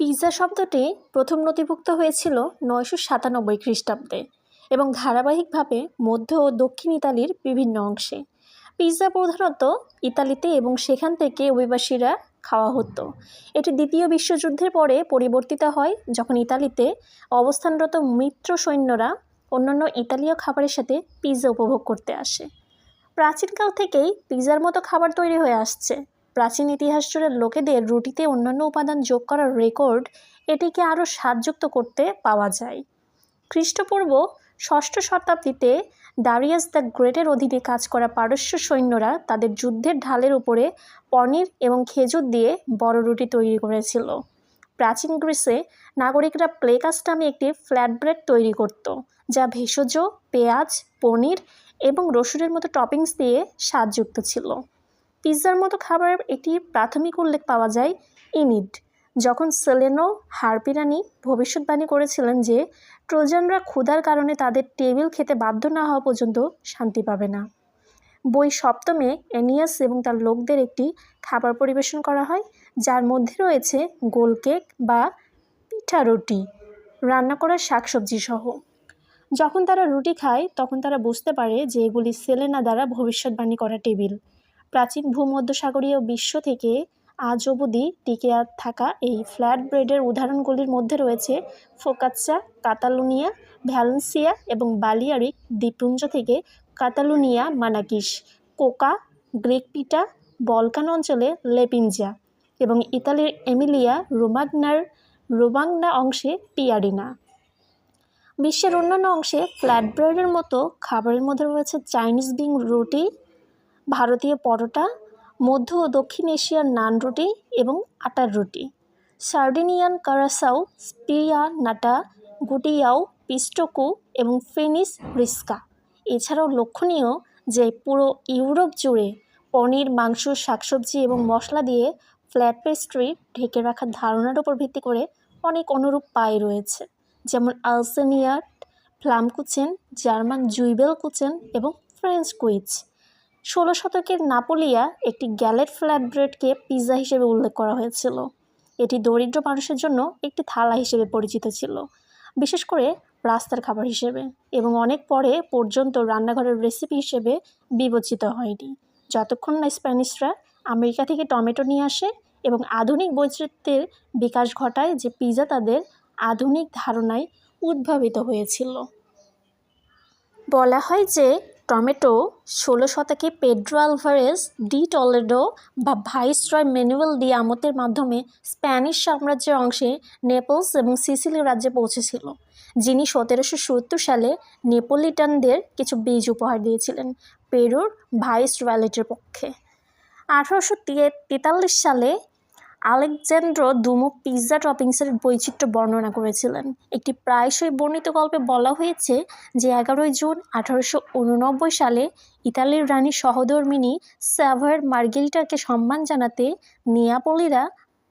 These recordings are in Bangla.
পিৎজা শব্দটি প্রথম নথিভুক্ত হয়েছিল 997 খ্রিস্টাব্দে এবং ধারাবাহিকভাবে মধ্য ও দক্ষিণ ইতালির বিভিন্ন অংশে। পিৎজা প্রধানত ইতালিতে এবং সেখান থেকে অভিবাসীরা খাওয়া হতো। এটি দ্বিতীয় বিশ্বযুদ্ধের পরে পরিবর্তিত হয় যখন ইতালিতে অবস্থানরত মিত্র সৈন্যরা অন্যান্য ইতালীয় খাবারের সাথে পিৎজা উপভোগ করতে আসে। প্রাচীনকাল থেকেই পিৎজার মতো খাবার তৈরি হয়ে আসছে। প্রাচীন ইতিহাস জুড়ে লোকেদের রুটিতে অন্যান্য উপাদান যোগ করার রেকর্ড এটিকে আরও স্বাদযুক্ত করতে পাওয়া যায়। খ্রিস্টপূর্ব 6ষ্ঠ শতাব্দীতে দারিয়াস দ্য গ্রেটের অধীনে কাজ করা পারস্য সৈন্যরা তাদের যুদ্ধের ঢালের উপরে পনির এবং খেজুর দিয়ে বড় রুটি তৈরি করেছিল। প্রাচীন গ্রিসে নাগরিকরা প্লেকাস নামে একটি ফ্ল্যাট ব্রেড তৈরি করত, যা ভেষজ, পেঁয়াজ, পনির এবং রসুনের মতো টপিংস দিয়ে স্বাদযুক্ত ছিল। পিৎজার মতো খাবারের একটি প্রাথমিক উল্লেখ পাওয়া যায় ইনিড, যখন সেলেনো হারপিরানি ভবিষ্যৎবাণী করেছিলেন যে ট্রোজানরা ক্ষুধার কারণে তাদের টেবিল খেতে বাধ্য না হওয়া পর্যন্ত শান্তি পাবে না। বই সপ্তমে এনিয়াস এবং তার লোকদের একটি খাবার পরিবেশন করা হয়, যার মধ্যে রয়েছে গোল কেক বা পিঠা রুটি, রান্না করা শাকসবজি সহ। যখন তারা রুটি খায় তখন তারা বুঝতে পারে যে এগুলি সেলেনা দ্বারা ভবিষ্যৎবাণী করা টেবিল। প্রাচীন ভূমধ্যসাগরীয় বিশ্ব থেকে আজ অবধি টিকে থাকা এই ফ্ল্যাট ব্রেডের উদাহরণগুলির মধ্যে রয়েছে ফোকাচ্চা, কাতালুনিয়া, ভ্যালেন্সিয়া এবং বালিয়ারিক দ্বীপপুঞ্জ থেকে কাতালুনিয়া মানাকিস, কোকা, গ্রিক পিটা, বলকান অঞ্চলে লেপিনজা এবং ইতালির এমিলিয়া রোমাগনা অংশে পিয়ারিনা। বিশ্বের অন্যান্য অংশে ফ্ল্যাট ব্রেডের মতো খাবারের মধ্যে রয়েছে চাইনিজ বিন রুটি, ভারতীয় পরোটা, মধ্য ও দক্ষিণ এশিয়ার নান রুটি এবং আটার রুটি, সার্ডিনিয়ান কারাসাও, স্পিয়া নাটা, গুটিয়াও, পিস্টোকু এবং ফিনিশ রিস্কা। এছাড়াও লক্ষণীয় যে পুরো ইউরোপ জুড়ে পনির, মাংস, শাকসবজি এবং মশলা দিয়ে ফ্ল্যাট পেস্ট্রি ঢেকে রাখার ধারণার উপর ভিত্তি করে অনেক অনুরূপ পাই রয়েছে, যেমন আলসেনিয়ার ফ্লামকুচেন, জার্মান জুইবেলকুচেন এবং ফ্রেঞ্চ কুইচ। 16 শতকের নাপোলিয়া একটি গ্যালেট ফ্ল্যাট ব্রেডকে পিৎজা হিসেবে উল্লেখ করা হয়েছিল। এটি দরিদ্র মানুষের জন্য একটি থালা হিসেবে পরিচিত ছিল, বিশেষ করে রাস্তার খাবার হিসেবে, এবং অনেক পরে পর্যন্ত রান্নাঘরের রেসিপি হিসেবে বিবেচিত হয়নি, যতক্ষণ না স্প্যানিশরা আমেরিকা থেকে টমেটো নিয়ে আসে এবং আধুনিক বৈচিত্র্যের বিকাশ ঘটায় যে পিৎজা তাদের আধুনিক ধারণায় উদ্ভাবিত হয়েছিল। বলা হয় যে টমেটো 16 শতকে পেড্রো আলভারেজ ডি টলেডো বা ভাইসরয় ম্যানুয়েল ডি আমতের মাধ্যমে স্প্যানিশ সাম্রাজ্যের অংশে নেপলস এবং সিসিলি রাজ্যে পৌঁছেছিল, যিনি 1770 সালে নেপোলিটানদের কিছু বীজ উপহার দিয়েছিলেন পেরুর ভাইসরয়ালিটির পক্ষে। 1843 সালে আলেকজান্দ্র দুমো পিৎজা টপিংসের বৈচিত্র্য বর্ণনা করেছিলেন। একটি প্রায়শই বর্ণিত গল্পে বলা হয়েছে যে 11 জুন 1889 সালে ইতালির রানী সহধর্মিণী স্যাভয়ের মার্গেরিটাকে সম্মান জানাতে নিয়াপোলিরা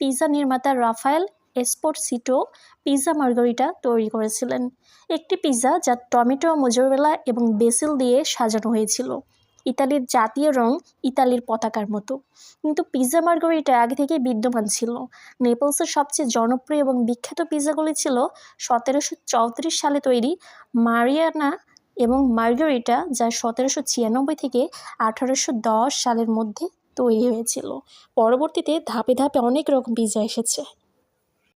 পিৎজা নির্মাতা রাফায়েল এসপোরসিটো পিৎজা মার্গারিটা তৈরি করেছিলেন, একটি পিৎজা যা টমেটো, মোজারেলা এবং বেসিল দিয়ে সাজানো হয়েছিল। ইতালির জাতীয় রং ইতালির পতাকার মতো, কিন্তু পিৎজা মার্গারিটা আগে থেকেই বিদ্যমান ছিল। নেপলসের সবচেয়ে জনপ্রিয় এবং বিখ্যাত পিৎজাগুলি ছিল 1734 সালে তৈরি মারিয়ানা এবং মার্গারিটা, যা 1796 থেকে 1810 সালের মধ্যে তৈরি হয়েছিল। পরবর্তীতে ধাপে ধাপে অনেক রকম পিৎজা এসেছে।